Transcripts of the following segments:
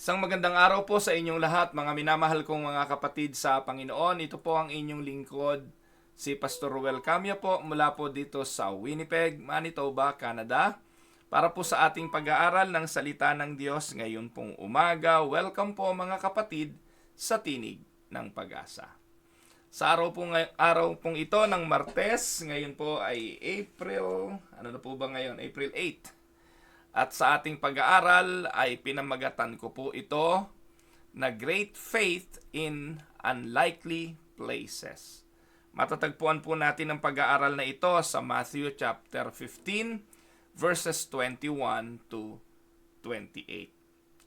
Isang magandang araw po sa inyong lahat, mga minamahal kong mga kapatid sa Panginoon. Ito po ang inyong lingkod, si Pastor Ruel Camia po, mula po dito sa Winnipeg, Manitoba, Canada. Para po sa ating pag-aaral ng Salita ng Diyos ngayon pong umaga. Welcome po mga kapatid sa Tinig ng Pag-asa. Sa araw pong ito ng Martes, ngayon po ay April, ano na po ba ngayon? April 8. At sa ating pag-aaral ay pinamagatan ko po ito na Great Faith in Unlikely Places. Matatagpuan po natin ang pag-aaral na ito sa Matthew chapter 15 verses 21 to 28.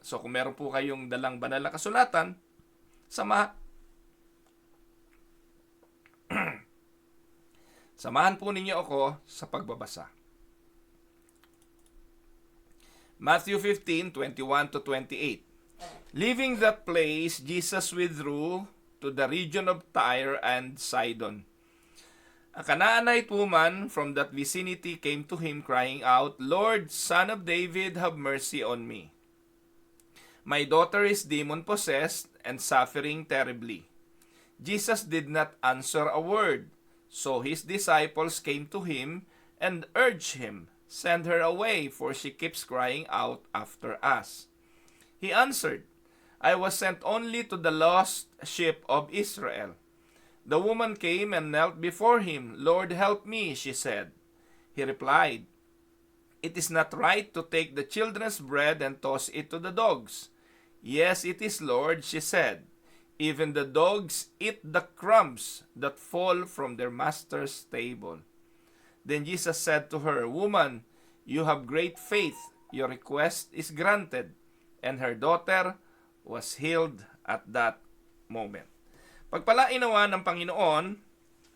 So kung meron po kayong dalang banal na kasulatan, samahan po ninyo ako sa pagbabasa. Matthew 15:21 to 28. Leaving that place, Jesus withdrew to the region of Tyre and Sidon. A Canaanite woman from that vicinity came to him crying out, "Lord, Son of David, have mercy on me. My daughter is demon-possessed and suffering terribly." Jesus did not answer a word, so his disciples came to him and urged him, "Send her away, for she keeps crying out after us." He answered, "I was sent only to the lost sheep of Israel." The woman came and knelt before him. "Lord, help me," she said. He replied, "It is not right to take the children's bread and toss it to the dogs." "Yes, it is, Lord," she said. "Even the dogs eat the crumbs that fall from their master's table." Then Jesus said to her, "Woman, you have great faith. Your request is granted." And her daughter was healed at that moment. Pagpalain nawa ng Panginoon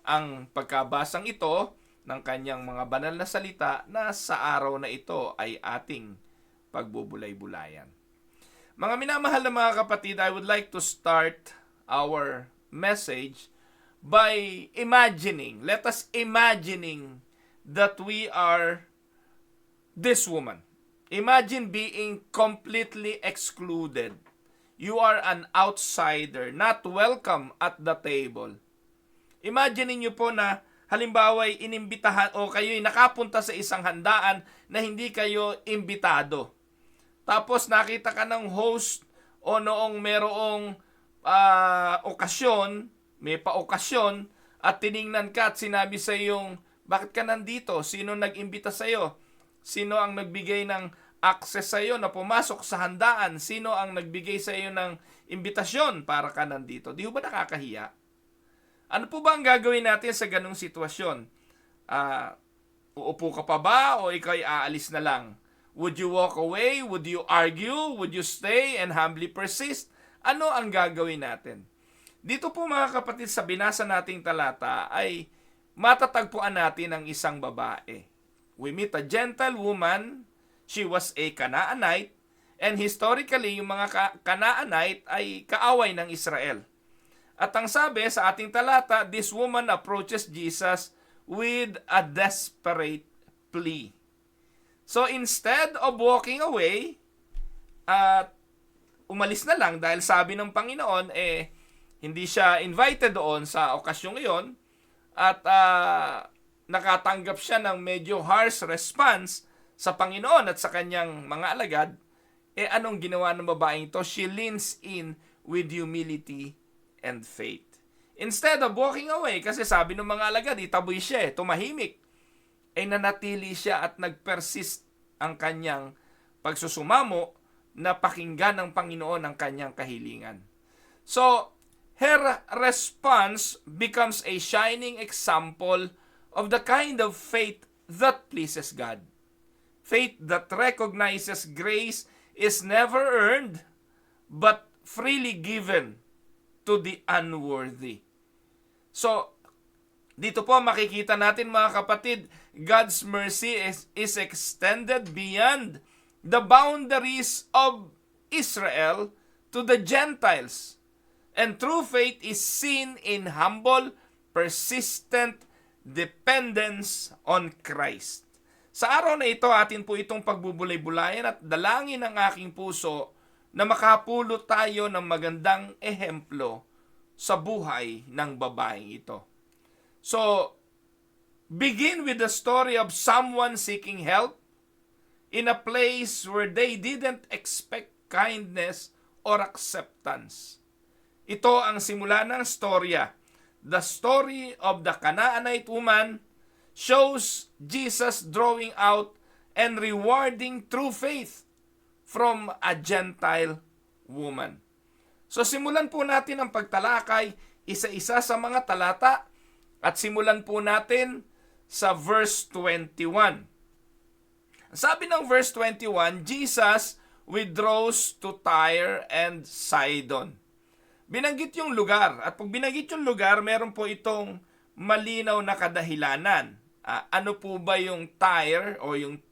ang pagkabasang ito ng kanyang mga banal na salita na sa araw na ito ay ating pagbubulay-bulayan. Mga minamahal na mga kapatid, I would like to start our message by let us imagining that we are this woman. Imagine being completely excluded. You are an outsider, not welcome at the table. Imagine niyo po na halimbawa ay inimbitahan o kayo'y nakapunta sa isang handaan na hindi kayo imbitado. Tapos nakita ka ng host o noong merong okasyon, may pa-okasyon, at tiningnan ka at sinabi sa iyong, "Bakit ka nandito? Sino nag-imbita sa iyo? Sino ang nagbigay ng access sa iyo na pumasok sa handaan? Sino ang nagbigay sa iyo ng imbitasyon para ka nandito?" Di ba nakakahiya? Ano po ba ang gagawin natin sa ganung sitwasyon? Uupo ka pa ba o ikaw'y aalis na lang? Would you walk away? Would you argue? Would you stay and humbly persist? Ano ang gagawin natin? Dito po mga kapatid sa binasa nating talata ay matatagpuan natin ang isang babae. We meet a gentle woman. She was a Canaanite, and historically yung mga Canaanite ay kaaway ng Israel. At ang sabi sa ating talata, this woman approaches Jesus with a desperate plea. So instead of walking away at umalis na lang dahil sabi ng Panginoon hindi siya invited doon sa okasyong iyon at nakatanggap siya ng medyo harsh response sa Panginoon at sa kanyang mga alagad, anong ginawa ng babaeng ito? She leans in with humility and faith. Instead of walking away, kasi sabi ng mga alagad, itaboy siya, tumahimik, nanatili siya at nagpersist ang kanyang pagsusumamo na pakinggan ng Panginoon ang kanyang kahilingan. So, her response becomes a shining example of the kind of faith that pleases God. Faith that recognizes grace is never earned, but freely given to the unworthy. So, dito po makikita natin mga kapatid, God's mercy is extended beyond the boundaries of Israel to the Gentiles. And true faith is seen in humble, persistent dependence on Christ. Sa araw na ito, atin po itong pagbubulay-bulayan at dalangin ng aking puso na makapulot tayo ng magandang ehemplo sa buhay ng babaeng ito. So, begin with the story of someone seeking help in a place where they didn't expect kindness or acceptance. Ito ang simula ng storya. The story of the Canaanite woman shows Jesus drawing out and rewarding true faith from a Gentile woman. So simulan po natin ang pagtalakay isa-isa sa mga talata at simulan po natin sa verse 21. Sabi ng verse 21, Jesus withdraws to Tyre and Sidon. Binanggit yung lugar. At pag binanggit yung lugar, meron po itong malinaw na kadahilanan. Ano po ba yung Tyre o yung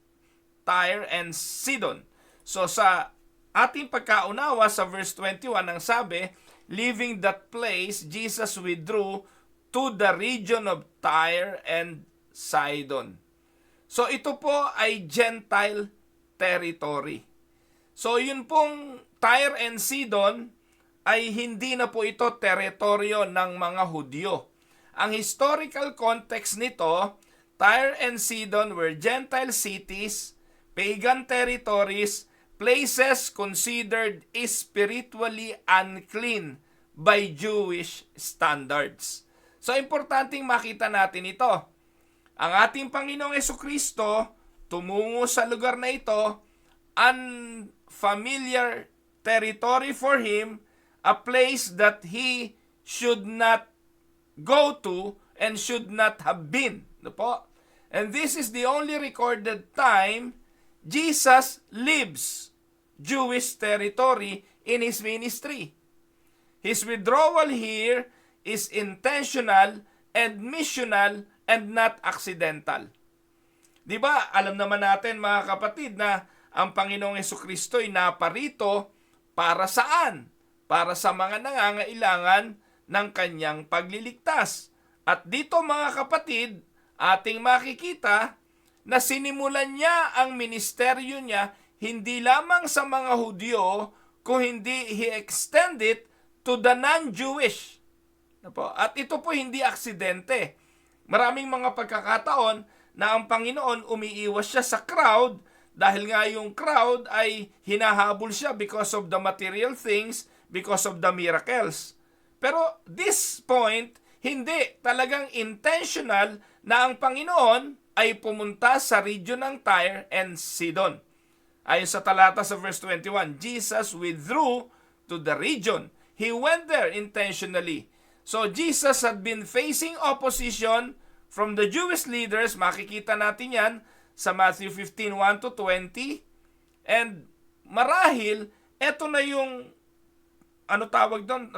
Tyre and Sidon? So sa ating pagkaunawa sa verse 21, ang sabi, leaving that place, Jesus withdrew to the region of Tyre and Sidon. So ito po ay Gentile territory. So yun pong Tyre and Sidon ay hindi na po ito teritoryo ng mga Hudyo. Ang historical context nito, Tyre and Sidon were Gentile cities, pagan territories, places considered spiritually unclean by Jewish standards. So, importanteng makita natin ito. Ang ating Panginoong Jesucristo, tumungo sa lugar na ito, unfamiliar territory for Him, a place that He should not go to and should not have been. No po? And this is the only recorded time Jesus leaves Jewish territory in His ministry. His withdrawal here is intentional and missional and not accidental. Di ba? Alam naman natin mga kapatid na ang Panginoong Jesucristo ay naparito para saan? Para sa mga nangangailangan ng kanyang pagliligtas. At dito mga kapatid, ating makikita na sinimulan niya ang ministeryo niya hindi lamang sa mga Hudyo, kung hindi He extended to the non-Jewish. At ito po hindi aksidente. Maraming mga pagkakataon na ang Panginoon umiiwas siya sa crowd dahil nga yung crowd ay hinahabol siya because of the material things, because of the miracles. Pero this point, hindi. Talagang intentional na ang Panginoon ay pumunta sa region ng Tyre and Sidon. Ayon sa talata sa verse 21, Jesus withdrew to the region. He went there intentionally. So Jesus had been facing opposition from the Jewish leaders. Makikita natin yan sa Matthew 15, 1-20. And marahil, eto na yung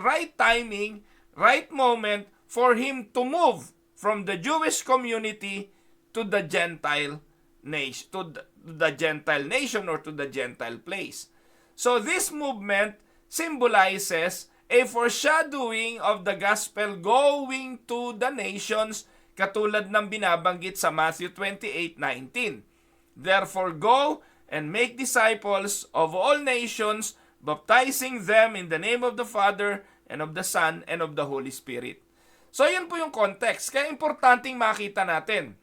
right timing, right moment for Him to move from the Jewish community to the Gentile nation, to the Gentile nation or to the Gentile place. So this movement symbolizes a foreshadowing of the gospel going to the nations, katulad ng binabanggit sa Matthew 28:19. Therefore go and make disciples of all nations, baptizing them in the name of the Father and of the Son and of the Holy Spirit. So yun po yung context. Kaya importanteng makita natin.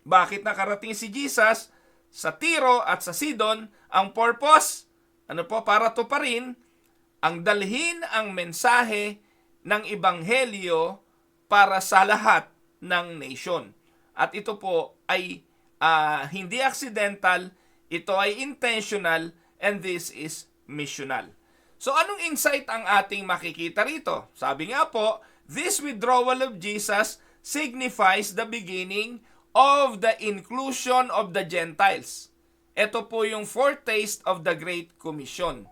Bakit nakarating si Jesus sa Tiro at sa Sidon? Ang purpose, para tuparin, ang dalhin ang mensahe ng Ebanghelyo para sa lahat ng nation. At ito po ay hindi accidental, ito ay intentional, and this is missional. So anong insight ang ating makikita rito? Sabi nga po, this withdrawal of Jesus signifies the beginning of the inclusion of the Gentiles. Ito po yung foretaste of the Great Commission.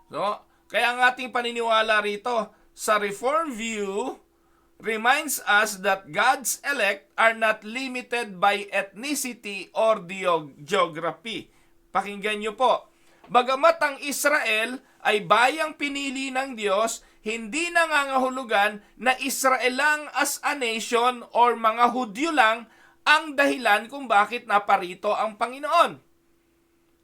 So, kaya ang ating paniniwala rito sa Reform view reminds us that God's elect are not limited by ethnicity or geography. Pakinggan nyo po. Bagamat ang Israel ay bayang pinili ng Diyos, hindi nangangahulugan na Israel lang as a nation or mga Hudyo lang ang dahilan kung bakit naparito ang Panginoon.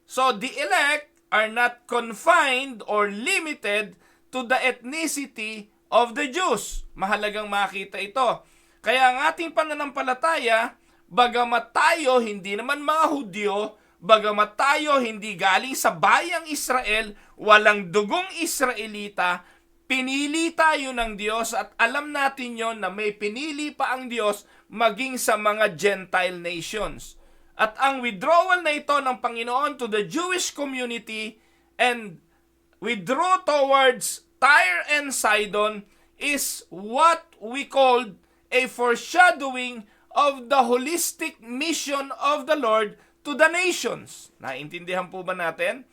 So the elect are not confined or limited to the ethnicity of the Jews. Mahalagang makita ito. Kaya ang ating pananampalataya, bagamat tayo hindi naman mga Hudyo, bagamat tayo hindi galing sa bayang Israel, walang dugong Israelita, pinili tayo ng Diyos at alam natin yon na may pinili pa ang Diyos maging sa mga Gentile nations. At ang withdrawal na ito ng Panginoon to the Jewish community and withdrew towards Tyre and Sidon is what we called a foreshadowing of the holistic mission of the Lord to the nations. Naintindihan po ba natin?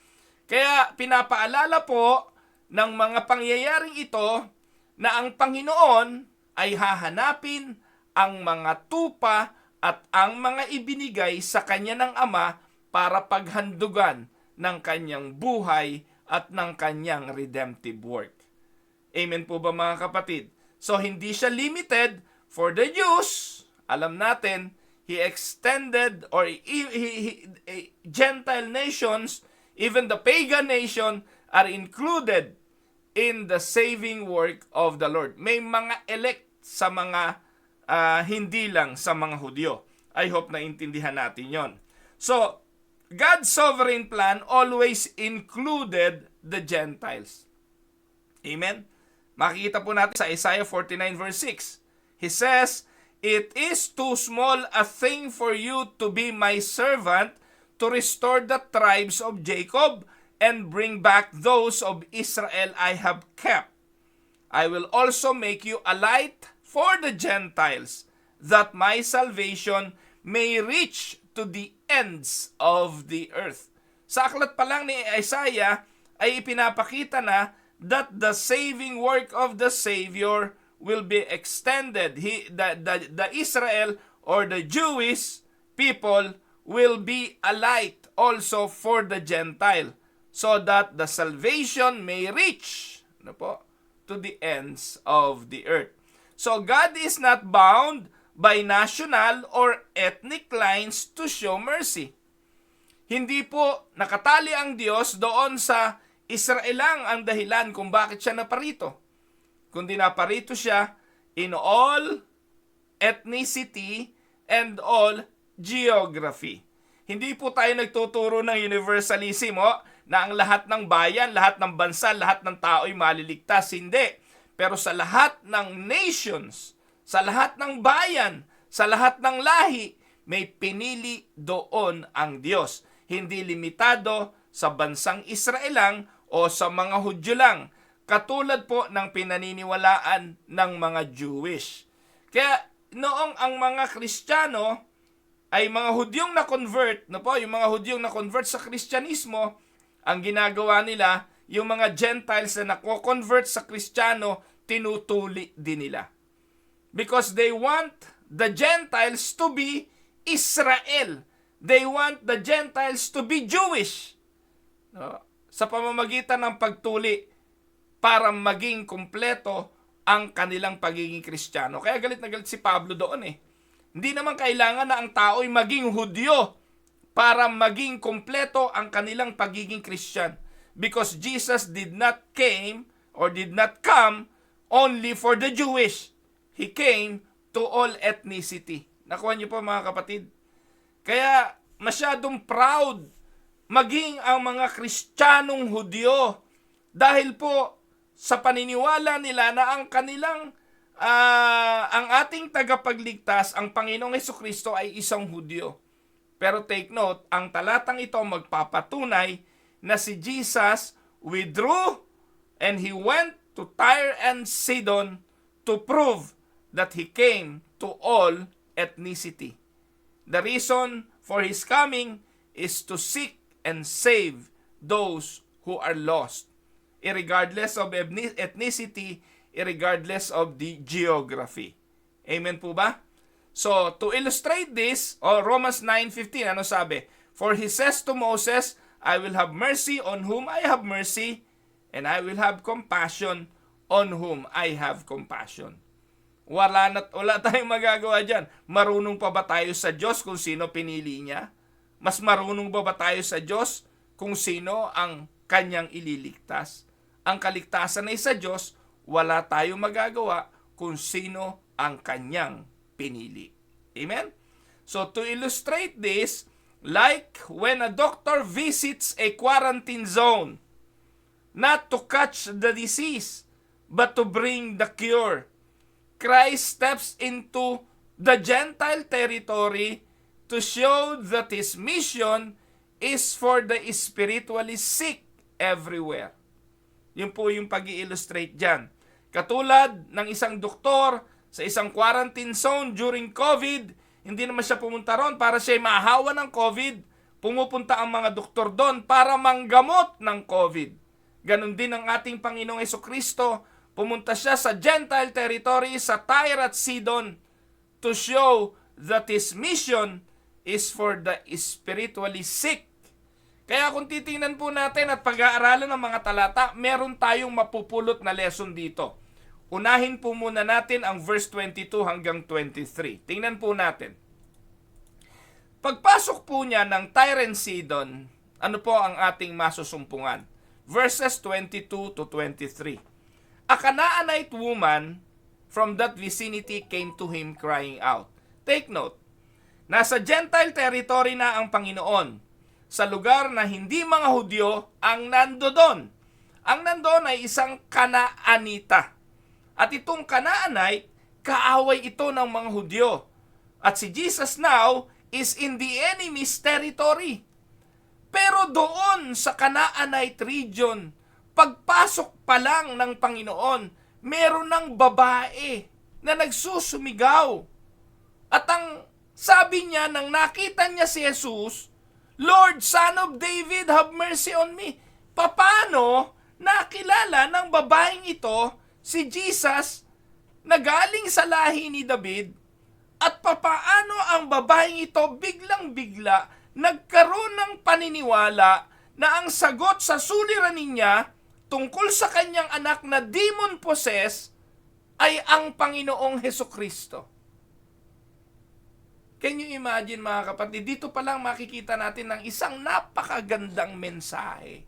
Kaya pinapaalala po ng mga pangyayaring ito na ang Panginoon ay hahanapin ang mga tupa at ang mga ibinigay sa kanya ng Ama para paghandugan ng kanyang buhay at ng kanyang redemptive work. Amen po ba mga kapatid? So hindi siya limited for the Jews. Alam natin, He extended or Gentile nations, even the pagan nation, are included in the saving work of the Lord. May mga elect sa mga hindi lang sa mga Hudyo. I hope na intindihan natin yon. So, God's sovereign plan always included the Gentiles. Amen? Makikita po natin sa Isaiah 49 verse 6. He says, "It is too small a thing for you to be my servant to restore the tribes of Jacob and bring back those of Israel I have kept. I will also make you a light for the Gentiles, that my salvation may reach to the ends of the earth." Sa aklat pa lang ni Isaiah ay ipinapakita na that the saving work of the Savior will be extended. The Israel or the Jewish people will be a light also for the Gentile, so that the salvation may reach to the ends of the earth. So God is not bound by national or ethnic lines to show mercy. Hindi po nakatali ang Diyos doon sa Israel lang ang dahilan kung bakit siya naparito. Kundi naparito siya in all ethnicity and all geography. Hindi po tayo nagtuturo ng universalism na ang lahat ng bayan, lahat ng bansa, lahat ng tao ay maliligtas. Hindi. Pero sa lahat ng nations, sa lahat ng bayan, sa lahat ng lahi, may pinili doon ang Diyos. Hindi limitado sa bansang Israel lang o sa mga Hudyo lang. Katulad po ng pinaniniwalaan ng mga Jewish. Kaya noong ang mga Kristiyano ay mga Hudyong na-convert, yung mga Hudyong na-convert sa Kristyanismo, ang ginagawa nila, yung mga Gentiles na nako-convert sa Kristiyano, tinutuli din nila. Because they want the Gentiles to be Israel. They want the Gentiles to be Jewish. Sa pamamagitan ng pagtuli para maging kumpleto ang kanilang pagiging Kristiyano. Kaya galit na galit si Pablo doon Hindi naman kailangan na ang tao ay maging Hudyo para maging kumpleto ang kanilang pagiging Christian. Because Jesus did not come only for the Jewish. He came to all ethnicity. Nakuha niyo po mga kapatid? Kaya masyadong proud maging ang mga Kristiyanong Hudyo dahil po sa paniniwala nila na ang kanilang ang ating tagapagligtas, ang Panginoong Hesukristo ay isang Hudyo. Pero take note, ang talatang ito magpapatunay na si Jesus withdrew and he went to Tyre and Sidon to prove that he came to all ethnicity. The reason for his coming is to seek and save those who are lost, irregardless of ethnicity, irregardless of the geography. Amen po ba? So, to illustrate this, Romans 9:15, ano sabi? For he says to Moses, I will have mercy on whom I have mercy, and I will have compassion on whom I have compassion. Wala tayong magagawa dyan. Marunong pa ba tayo sa Diyos kung sino pinili niya? Mas marunong ba tayo sa Diyos kung sino ang kanyang ililigtas. Ang kaligtasan ay sa Diyos, wala tayong magagawa kung sino ang kanyang pinili. Amen? So to illustrate this, like when a doctor visits a quarantine zone, not to catch the disease, but to bring the cure, Christ steps into the Gentile territory to show that His mission is for the spiritually sick everywhere. Yun po yung pag-i-illustrate dyan. Katulad ng isang doktor sa isang quarantine zone during COVID, hindi naman siya pumunta ron para siya mahawa ng COVID. Pumupunta ang mga doktor doon para manggamot ng COVID. Ganon din ang ating Panginoong Hesukristo. Pumunta siya sa Gentile territory, sa Tyre at Sidon, to show that His mission is for the spiritually sick. Kaya kung titingnan po natin at pag-aaralan ng mga talata, meron tayong mapupulot na lesson dito. Unahin po muna natin ang verse 22 hanggang 23. Tingnan po natin. Pagpasok po niya ng Tyre and Sidon, ano po ang ating masusumpungan? Verses 22 to 23. A Canaanite woman from that vicinity came to him crying out. Take note, nasa Gentile territory na ang Panginoon, sa lugar na hindi mga Hudyo ang nandoon. Ang nandoon ay isang Kanaanita. At itong Canaanite, kaaway ito ng mga Hudyo. At si Jesus now is in the enemy's territory. Pero doon sa Canaanite region, pagpasok pa lang ng Panginoon, meron ng babae na nagsusumigaw. At ang sabi niya, nang nakita niya si Jesus, Lord, Son of David, have mercy on me. Paano nakilala ng babaeng ito si Jesus na galing sa lahi ni David? At papaano ang babaeng ito biglang-bigla nagkaroon ng paniniwala na ang sagot sa suliranin niya tungkol sa kanyang anak na demon-possessed ay ang Panginoong Hesukristo? Can you imagine, mga kapatid? Dito pa lang makikita natin ng isang napakagandang mensahe.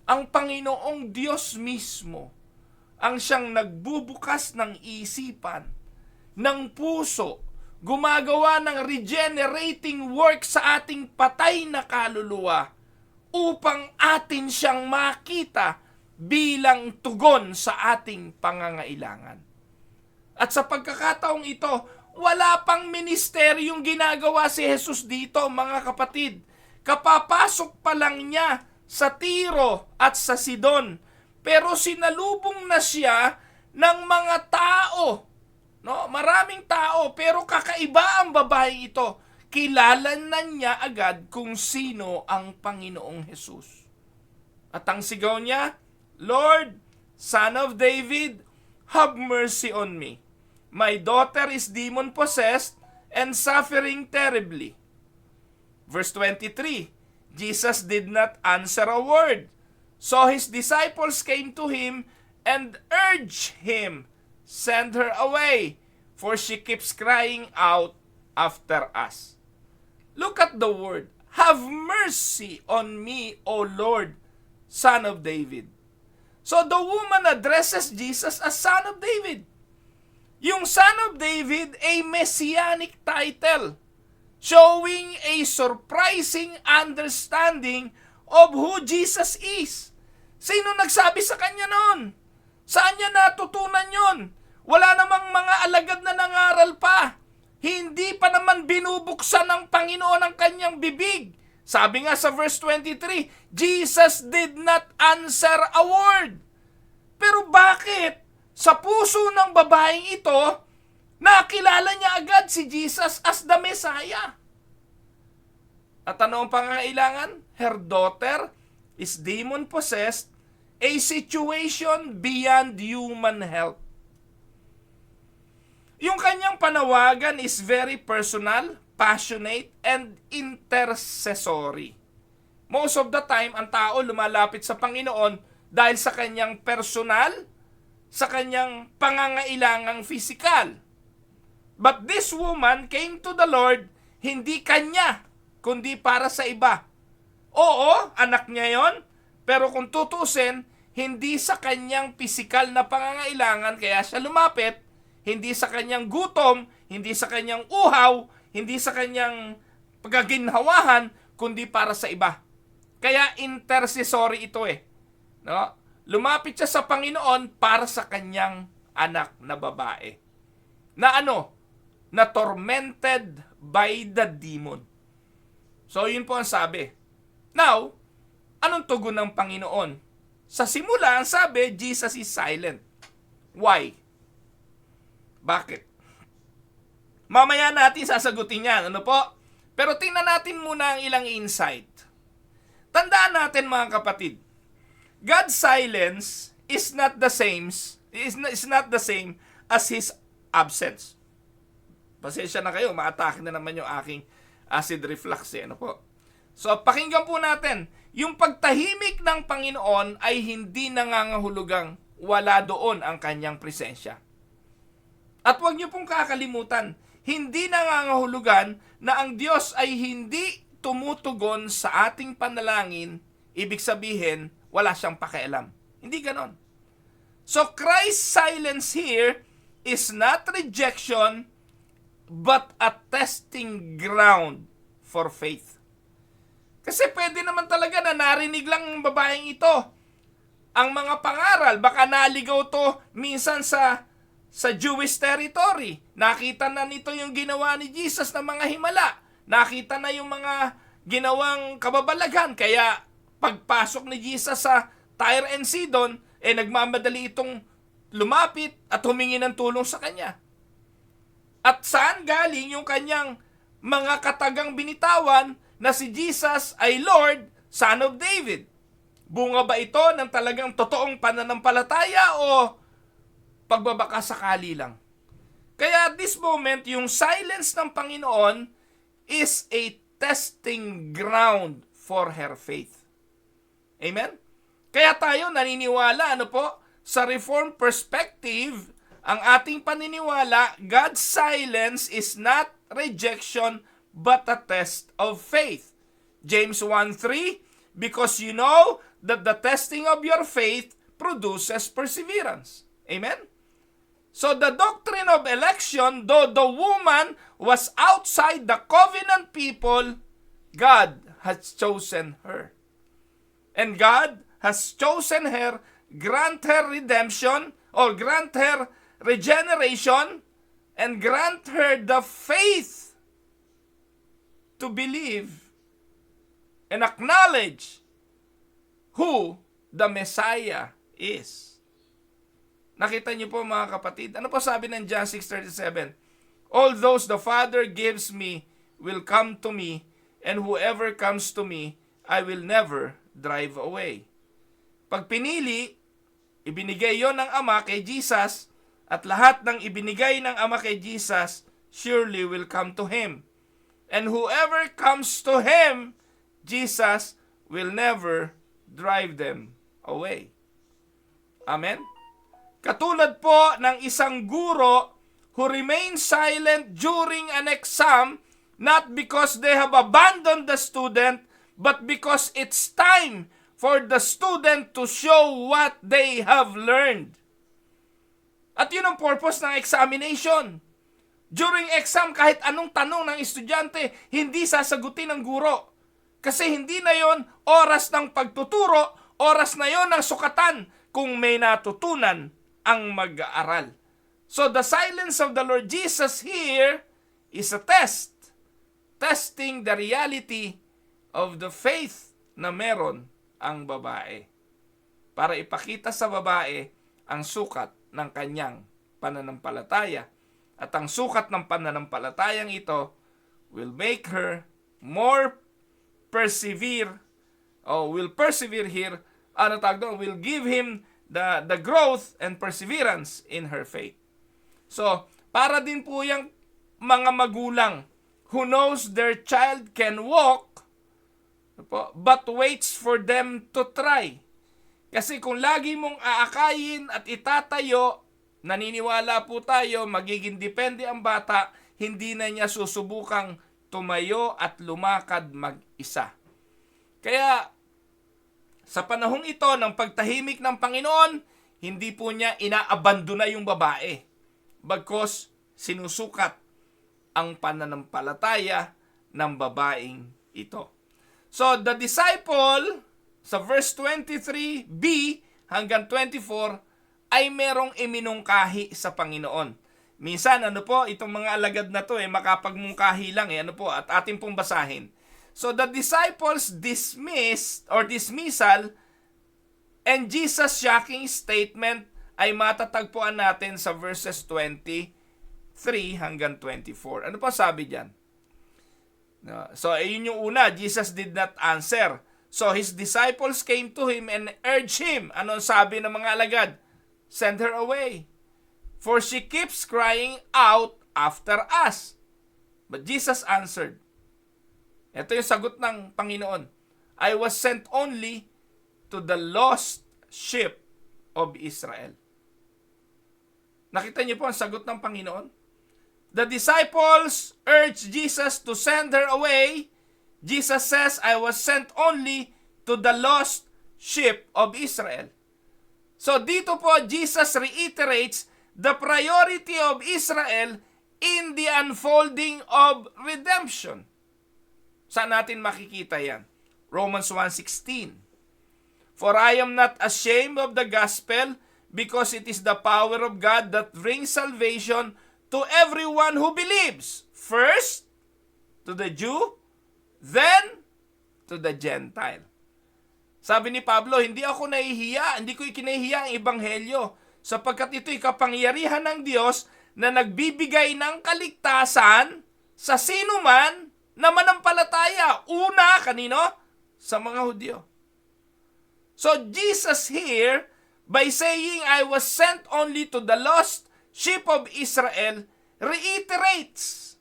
Ang Panginoong Diyos mismo ang siyang nagbubukas ng isipan, ng puso, gumagawa ng regenerating work sa ating patay na kaluluwa upang atin siyang makita bilang tugon sa ating pangangailangan. At sa pagkakataong ito, wala pang ministeryong ginagawa si Jesus dito, mga kapatid. Kapapasok pa lang niya sa Tiro at sa Sidon. Pero sinalubong na siya ng mga tao. No? Maraming tao, pero kakaiba ang babaeng ito. Kilala na niya agad kung sino ang Panginoong Jesus. At ang sigaw niya, Lord, Son of David, have mercy on me. My daughter is demon-possessed and suffering terribly. Verse 23, Jesus did not answer a word. So his disciples came to him and urged him, send her away, for she keeps crying out after us. Look at the word, have mercy on me, O Lord, Son of David. So the woman addresses Jesus as Son of David. Yung Son of David, a messianic title, showing a surprising understanding of who Jesus is. Sino nagsabi sa kanya noon? Saan niya natutunan yon? Wala namang mga alagad na nangaral pa. Hindi pa naman binubuksan ng Panginoon ang kanyang bibig. Sabi nga sa verse 23, Jesus did not answer a word. Pero bakit? Sa puso ng babaeng ito, nakilala niya agad si Jesus as the Messiah. At ano ang pangangailangan? Her daughter is demon-possessed, a situation beyond human help. Yung kanyang panawagan is very personal, passionate, and intercessory. Most of the time, ang tao lumalapit sa Panginoon dahil sa kanyang personal, sa kanyang pangangailangang pisikal. But this woman came to the Lord, hindi kanya, kundi para sa iba. Oo, anak niya yon, pero kung tutusin, hindi sa kanyang pisikal na pangangailangan kaya siya lumapit, hindi sa kanyang gutom, hindi sa kanyang uhaw, hindi sa kanyang pagaginhawahan, kundi para sa iba. Kaya intercessory ito eh. No? Lumapit siya sa Panginoon para sa kanyang anak na babae. Na ano? Na tormented by the demon. So yun po ang sabi. Now, anong tugon ng Panginoon? Sa simula, ang sabi, Jesus is silent. Why? Bakit? Mamaya natin sasagutin yan. Ano po? Pero tingnan natin muna ang ilang insight. Tandaan natin mga kapatid, God's silence is not the same as His absence. Pasensya na kayo, maatake na naman yung aking acid reflux eh. Ano po? So, pakinggan po natin, yung pagtahimik ng Panginoon ay hindi nangangahulugang wala doon ang kanyang presensya. At huwag niyo pong kakalimutan, hindi nangangahulugan na ang Diyos ay hindi tumutugon sa ating panalangin, ibig sabihin, wala siyang pakialam. Hindi ganon. So, Christ's silence here is not rejection, but a testing ground for faith. Kasi pwede naman talaga na narinig lang ng babaeng ito ang mga pangaral. Baka naligaw to minsan sa Jewish territory. Nakita na nito yung ginawa ni Jesus na mga himala. Nakita na yung mga ginawang kababalaghan. Kaya pagpasok ni Jesus sa Tyre and Sidon, nagmamadali itong lumapit at humingi ng tulong sa kanya. At saan galing yung kanyang mga katagang binitawan na si Jesus ay Lord, Son of David? Bunga ba ito ng talagang totoong pananampalataya o pagbabaka sakali lang? Kaya at this moment, yung silence ng Panginoon is a testing ground for her faith. Amen? Kaya tayo naniniwala, sa Reformed perspective, ang ating paniniwala, God's silence is not rejection, but a test of faith. James 1:3, because you know that the testing of your faith produces perseverance. Amen? So the doctrine of election, though the woman was outside the covenant people, God has chosen her. And God has chosen her, grant her redemption, or grant her regeneration, and grant her the faith to believe and acknowledge who the Messiah is. Nakita niyo po mga kapatid, ano po sabi ng John 6:37? All those the Father gives me will come to me, and whoever comes to me, I will never drive away. Pag pinili, ibinigay yon ng Ama kay Jesus, at lahat ng ibinigay ng Ama kay Jesus surely will come to Him. And whoever comes to Him, Jesus will never drive them away. Amen? Katulad po ng isang guro who remains silent during an exam, not because they have abandoned the student, but because it's time for the student to show what they have learned. At yun ang purpose ng examination. During exam, kahit anong tanong ng estudyante, hindi sasagutin ng guro. Kasi hindi na yon oras ng pagtuturo, oras na yon ng sukatan kung may natutunan ang mag-aaral. So the silence of the Lord Jesus here is a test. Testing the reality of the faith na meron ang babae. Para ipakita sa babae ang sukat ng kanyang pananampalataya. At ang sukat ng pananampalatayang ito will make her more will persevere here, will give him the growth and perseverance in her faith. So, para din po yung mga magulang who knows their child can walk, but waits for them to try. Kasi kung lagi mong aakayin at itatayo, naniniwala po tayo, magiging depende ang bata, hindi na niya susubukang tumayo at lumakad mag-isa. Kaya, sa panahong ito ng pagtahimik ng Panginoon, hindi po niya inaabandona yung babae. Bagkus, sinusukat ang pananampalataya ng babaeng ito. So, the disciple, sa verse 23b hanggang 24, ay merong iminungkahi sa Panginoon. Minsan, itong mga alagad na to, makapagmungkahi lang, at ating pong basahin. So, the disciples dismissal, and Jesus' shocking statement ay matatagpuan natin sa verses 23 hanggang 24. Ano pa sabi diyan? So, yun yung una, Jesus did not answer. So, his disciples came to him and urged him. Ano sabi ng mga alagad? Send her away, for she keeps crying out after us. But Jesus answered. Ito yung sagot ng Panginoon. I was sent only to the lost sheep of Israel. Nakita niyo po ang sagot ng Panginoon? The disciples urged Jesus to send her away. Jesus says, I was sent only to the lost sheep of Israel. So dito po, Jesus reiterates the priority of Israel in the unfolding of redemption. Saan natin makikita yan? Romans 1:16. For I am not ashamed of the gospel, because it is the power of God that brings salvation to everyone who believes. First, to the Jew, then to the Gentile. Sabi ni Pablo, hindi ako nahihiya, hindi ko ikinahihiya ang ebanghelyo, sapagkat ito'y kapangyarihan ng Diyos na nagbibigay ng kaligtasan sa sino man na manampalataya. Una, kanino? Sa mga Hudyo. So Jesus here, by saying, I was sent only to the lost sheep of Israel, reiterates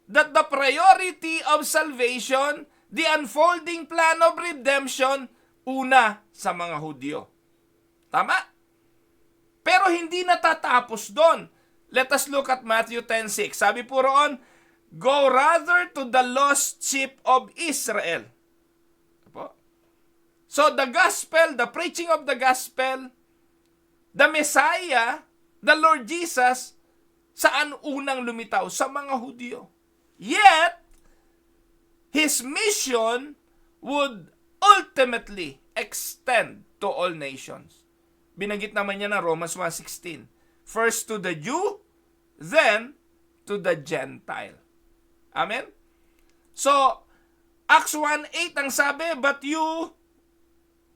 that the priority of salvation, the unfolding plan of redemption, una sa mga Hudyo. Tama? Pero hindi natatapos doon. Let us look at Matthew 10:6. Sabi po roon, go rather to the lost sheep of Israel. So the gospel, the preaching of the gospel, the Messiah, the Lord Jesus, saan unang lumitaw? Sa mga Hudyo. Yet, his mission would ultimately extend to all nations. Binanggit naman niya na Romans 1:16. First to the Jew, then to the Gentile. Amen? So, Acts 1:8 ang sabi, but you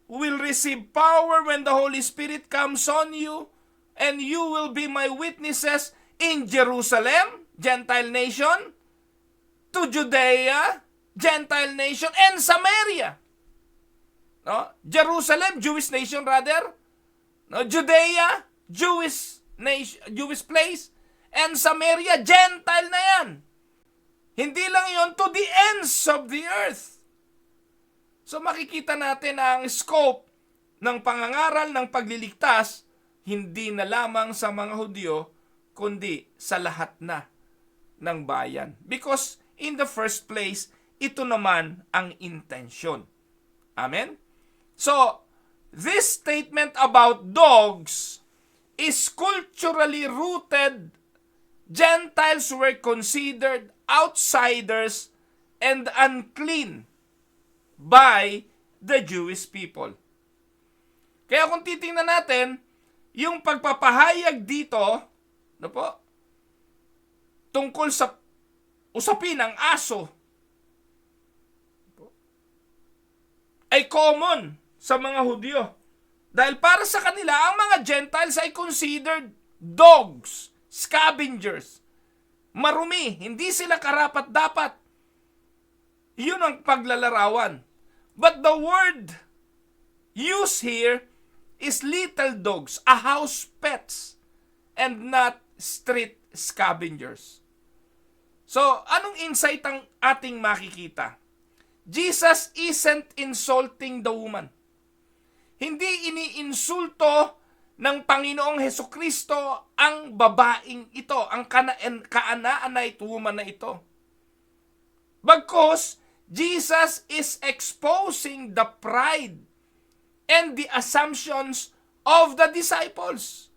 will receive power when the Holy Spirit comes on you, and you will be my witnesses in Jerusalem, Gentile nation, to Judea, Gentile nation, and Samaria. No? Jerusalem, Jewish nation rather. No? Judea, Jewish nation, Jewish place, and Samaria, Gentile na yan. Hindi lang yon, to the ends of the earth. So makikita natin na ang scope ng pangangaral ng pagliligtas hindi na lamang sa mga Hudyo, kundi sa lahat na ng bayan. Because in the first place, ito naman ang intensyon. Amen? So, this statement about dogs is culturally rooted. Gentiles were considered outsiders and unclean by the Jewish people. Kaya kung titingnan natin, yung pagpapahayag dito, tungkol sa usapin ng aso, ay common sa mga Hudyo. Dahil para sa kanila, ang mga Gentiles ay considered dogs, scavengers, marumi, hindi sila karapat-dapat. Yun ang paglalarawan. But the word used here is little dogs, a house pets, and not street scavengers. So, anong insight ang ating makikita? Jesus isn't insulting the woman. Hindi iniinsulto ng Panginoong Hesukristo ang babaeng ito, ang Canaanite woman na ito. Bagkus, Jesus is exposing the pride and the assumptions of the disciples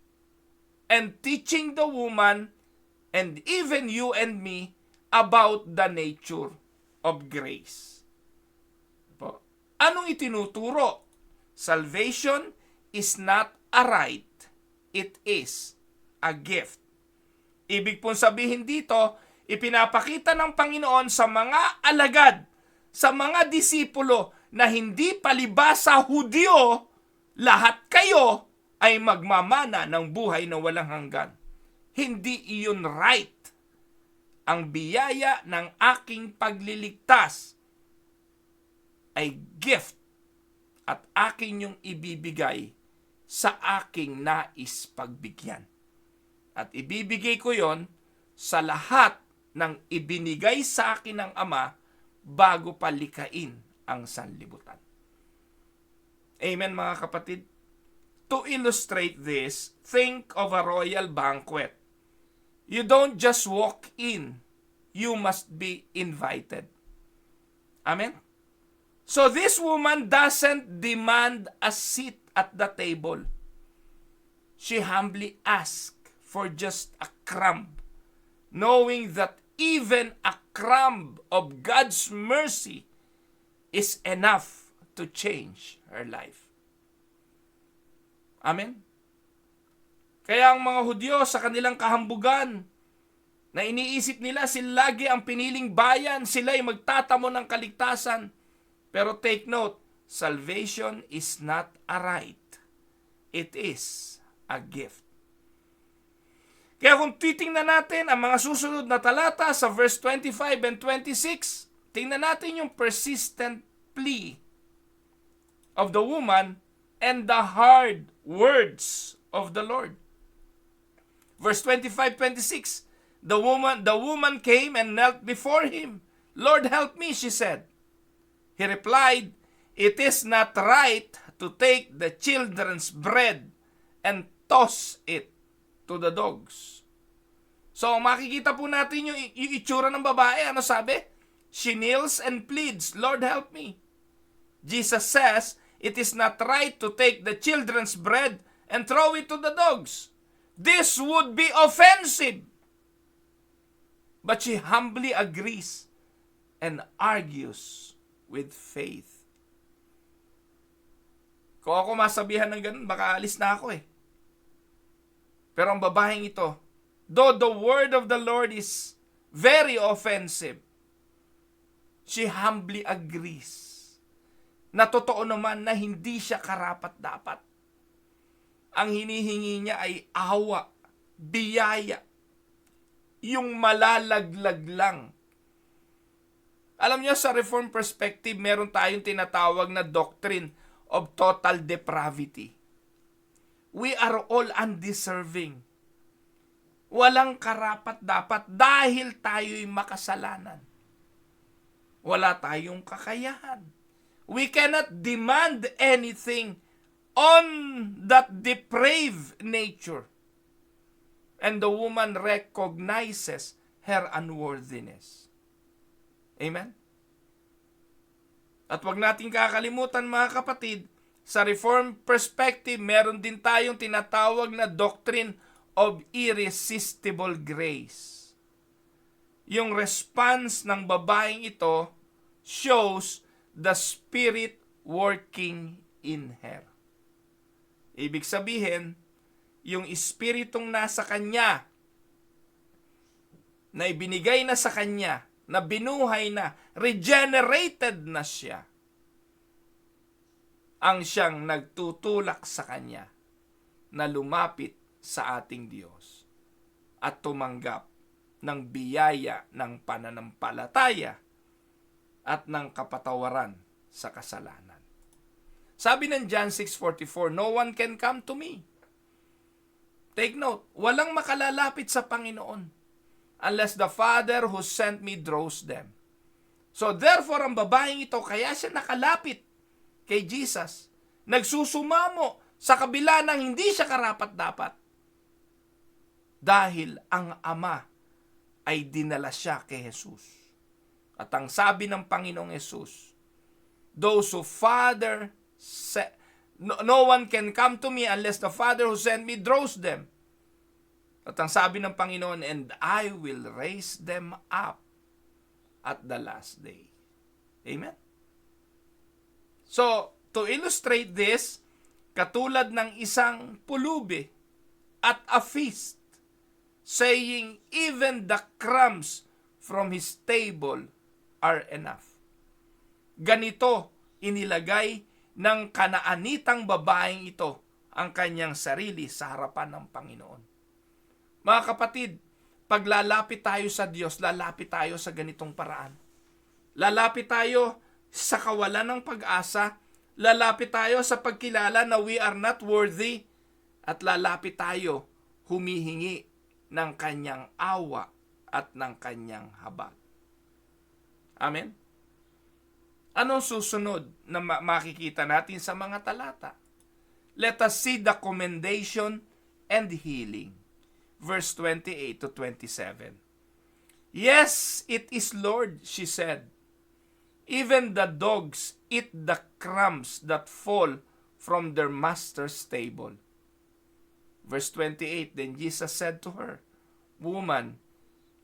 and teaching the woman and even you and me about the nature of grace. Po. Anong itinuturo? Salvation is not a right, it is a gift. Ibig pong sabihin dito, ipinapakita ng Panginoon sa mga alagad, sa mga disipulo na hindi palibhasa Hudyo, lahat kayo ay magmamana ng buhay na walang hanggan. Hindi iyon right. Ang biyaya ng aking pagliligtas ay gift at akin yung ibibigay sa aking nais pagbigyan. At ibibigay ko yon sa lahat ng ibinigay sa akin ng Ama bago palikain ang sanlibutan. Amen mga kapatid? To illustrate this, think of a royal banquet. You don't just walk in, you must be invited. Amen? So this woman doesn't demand a seat at the table. She humbly asked for just a crumb, knowing that even a crumb of God's mercy is enough to change her life. Amen? Kaya ang mga Hudyo sa kanilang kahambugan, na iniisip nila sila lagi ang piniling bayan, sila ay magtatamo ng kaligtasan. Pero take note, salvation is not a right. It is a gift. Kaya kung titingnan natin ang mga susunod na talata sa verse 25 and 26, tingnan natin yung persistent plea of the woman and the hard words of the Lord. Verse 25-26, the woman came and knelt before him. Lord, help me, she said. He replied, it is not right to take the children's bread and toss it to the dogs. So, makikita po natin yung itsura ng babae. Ano sabi? She kneels and pleads, Lord, help me. Jesus says, it is not right to take the children's bread and throw it to the dogs. This would be offensive. But she humbly agrees and argues with faith. Kung ako masabihan ng ganun, baka alis na ako eh. Pero ang babaeng ito, though the word of the Lord is very offensive, she humbly agrees na totoo naman na hindi siya karapat-dapat. Ang hinihingi niya ay awa, biyaya, yung malalaglag lang. Alam niyo, sa Reformed perspective, meron tayong tinatawag na doctrine of total depravity. We are all undeserving. Walang karapat-dapat dahil tayo'y makasalanan. Wala tayong kakayahan. We cannot demand anything on that depraved nature. And the woman recognizes her unworthiness. Amen? At wag nating kakalimutan mga kapatid, sa Reformed perspective, meron din tayong tinatawag na doctrine of irresistible grace. Yung response ng babaeng ito shows the Spirit working in her. Ibig sabihin, yung Espiritong nasa kanya, na ibinigay na sa kanya, na binuhay na, regenerated na siya, ang siyang nagtutulak sa kanya na lumapit sa ating Diyos at tumanggap ng biyaya ng pananampalataya at ng kapatawaran sa kasalanan. Sabi ng John 6:44, no one can come to me. Take note, walang makalalapit sa Panginoon unless the Father who sent me draws them. So therefore, ang babaeng ito, kaya siya nakalapit kay Jesus, nagsusumamo sa kabila ng hindi siya karapat-dapat. Dahil ang Ama ay dinala siya kay Jesus. At ang sabi ng Panginoong Yesus, those who Father no one can come to me unless the Father who sent me draws them. At ang sabi ng Panginoon, and I will raise them up at the last day. Amen? So, to illustrate this, katulad ng isang pulubi at a feast, saying, even the crumbs from his table are enough. Ganito inilagay ng Kanaanitang babaeng ito ang kanyang sarili sa harapan ng Panginoon. Mga kapatid, pag lalapit tayo sa Diyos, lalapit tayo sa ganitong paraan. Lalapit tayo sa kawalan ng pag-asa, lalapit tayo sa pagkilala na we are not worthy, at lalapit tayo humihingi ng kanyang awa at ng kanyang habag. Amen? Anong susunod na makikita natin sa mga talata? Let us see the commendation and healing. Verse 28 to 27. Yes, it is Lord, she said. Even the dogs eat the crumbs that fall from their master's table. Verse 28, then Jesus said to her, Woman,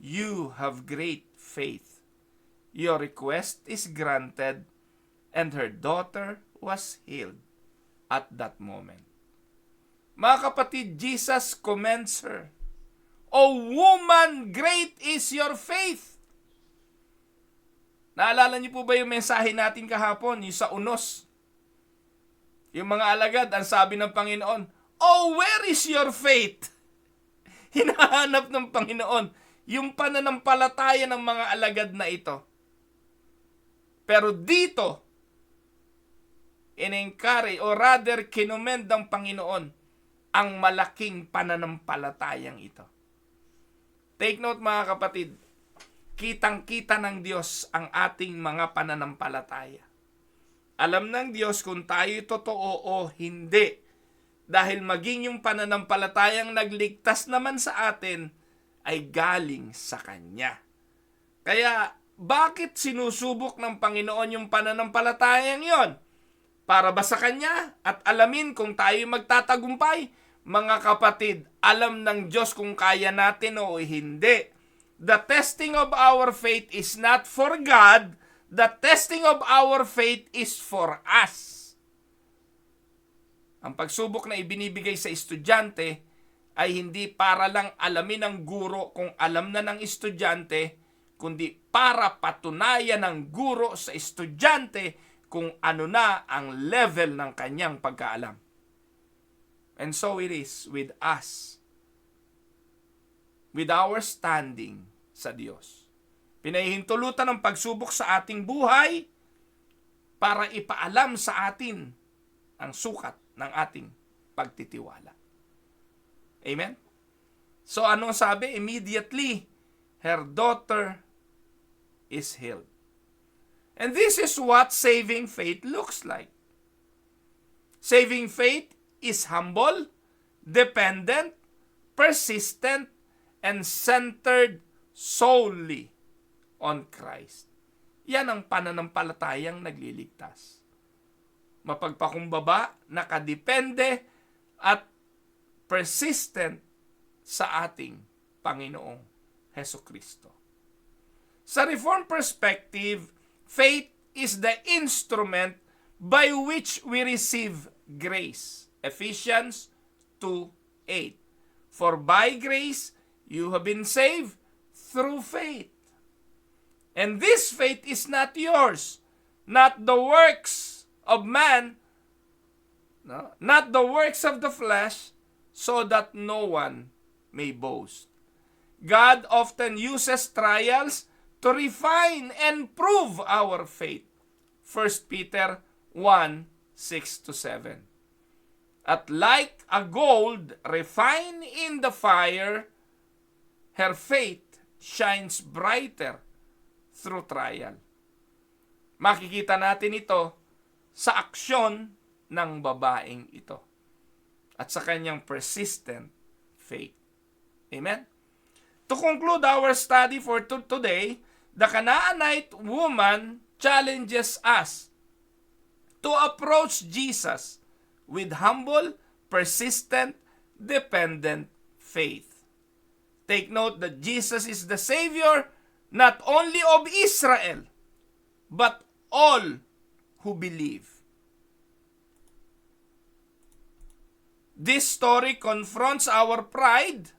you have great faith. Your request is granted, and her daughter was healed at that moment. Mga kapatid, Jesus commends her. O woman, great is your faith. Naalala niyo po ba yung mensahe natin kahapon, yung sa unos? Yung mga alagad, ang sabi ng Panginoon, oh, where is your faith? Hinahanap ng Panginoon yung pananampalataya ng mga alagad na ito. Pero dito, in-encourage o rather kinomend ng Panginoon ang malaking pananampalatayang ito. Take note mga kapatid, kitang-kita ng Diyos ang ating mga pananampalataya. Alam ng Diyos kung tayo totoo o hindi, dahil maging yung pananampalatayang nagligtas naman sa atin ay galing sa Kanya. Kaya, bakit sinusubok ng Panginoon yung pananampalatayang yon? Para ba sa Kanya at alamin kung tayo magtatagumpay? Mga kapatid, alam ng Diyos kung kaya natin o hindi. The testing of our faith is not for God. The testing of our faith is for us. Ang pagsubok na ibinibigay sa estudyante ay hindi para lang alamin ng guro kung alam na ng estudyante, kundi para patunayan ng guro sa estudyante kung ano na ang level ng kanyang pagkaalam. And so it is with us, with our standing sa Diyos. Pinahihintulutan ng pagsubok sa ating buhay para ipaalam sa atin ang sukat ng ating pagtitiwala. Amen? So anong sabi? Immediately, her daughter is healed. And this is what saving faith looks like. Saving faith is humble, dependent, persistent, and centered solely on Christ. Yan ang pananampalatayang nagliligtas. Mapagpakumbaba, nakadepende, at persistent sa ating Panginoong Hesukristo. Sa Reformed perspective, faith is the instrument by which we receive grace. Ephesians 2:8. For by grace you have been saved through faith. And this faith is not yours, not the works of man, not the works of the flesh, so that no one may boast. God often uses trials to refine and prove our faith. 1 Peter 1:6-7. At like a gold refined in the fire, her faith shines brighter through trial. Makikita natin ito sa aksyon ng babaeng ito at sa kanyang persistent faith. Amen? To conclude our study for today, The Canaanite woman challenges us to approach Jesus with humble, persistent, dependent faith. Take note that Jesus is the Savior not only of Israel, but all who believe. This story confronts our pride,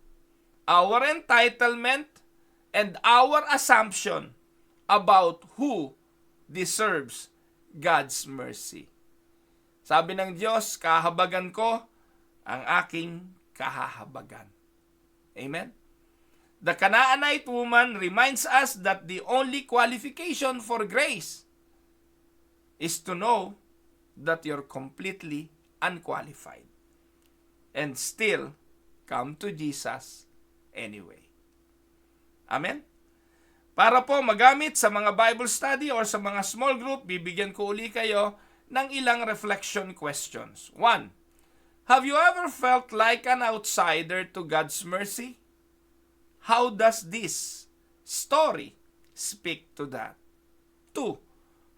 our entitlement, and our assumption about who deserves God's mercy. Sabi ng Diyos, kahabagan ko ang aking kahahabagan. Amen? The Canaanite woman reminds us that the only qualification for grace is to know that you're completely unqualified and still come to Jesus anyway. Amen? Para po magamit sa mga Bible study or sa mga small group, bibigyan ko uli kayo ng ilang reflection questions. 1. Have you ever felt like an outsider to God's mercy? How does this story speak to that? 2.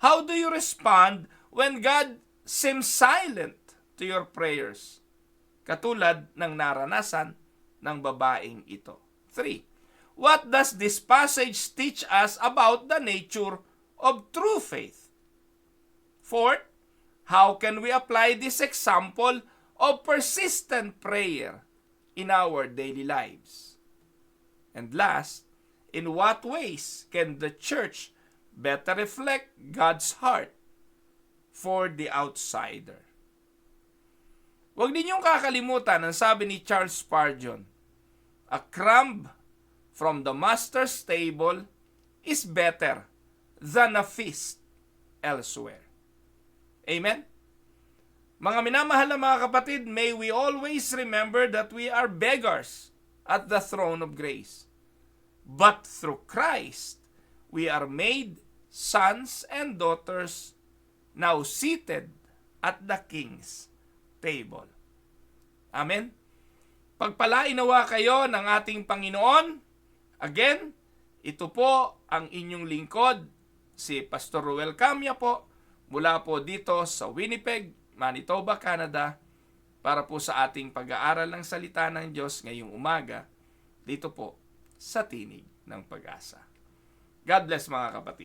How do you respond when God seems silent to your prayers? Katulad ng naranasan ng babaeng ito. 3. What does this passage teach us about the nature of true faith? 4. How can we apply this example of persistent prayer in our daily lives? And last, in what ways can the church better reflect God's heart for the outsider? Huwag ninyong kakalimutan ang sabi ni Charles Spurgeon, a crumb from the master's table is better than a feast elsewhere. Amen? Mga minamahal na mga kapatid, may we always remember that we are beggars at the throne of grace. But through Christ, we are made sons and daughters now seated at the King's table. Amen? Pagpalain nawa kayo ng ating Panginoon. Again, ito po ang inyong lingkod, si Pastor Ruel Camia po, mula po dito sa Winnipeg, Manitoba, Canada, para po sa ating pag-aaral ng salita ng Diyos ngayong umaga, dito po sa Tinig ng Pag-asa. God bless mga kapatid.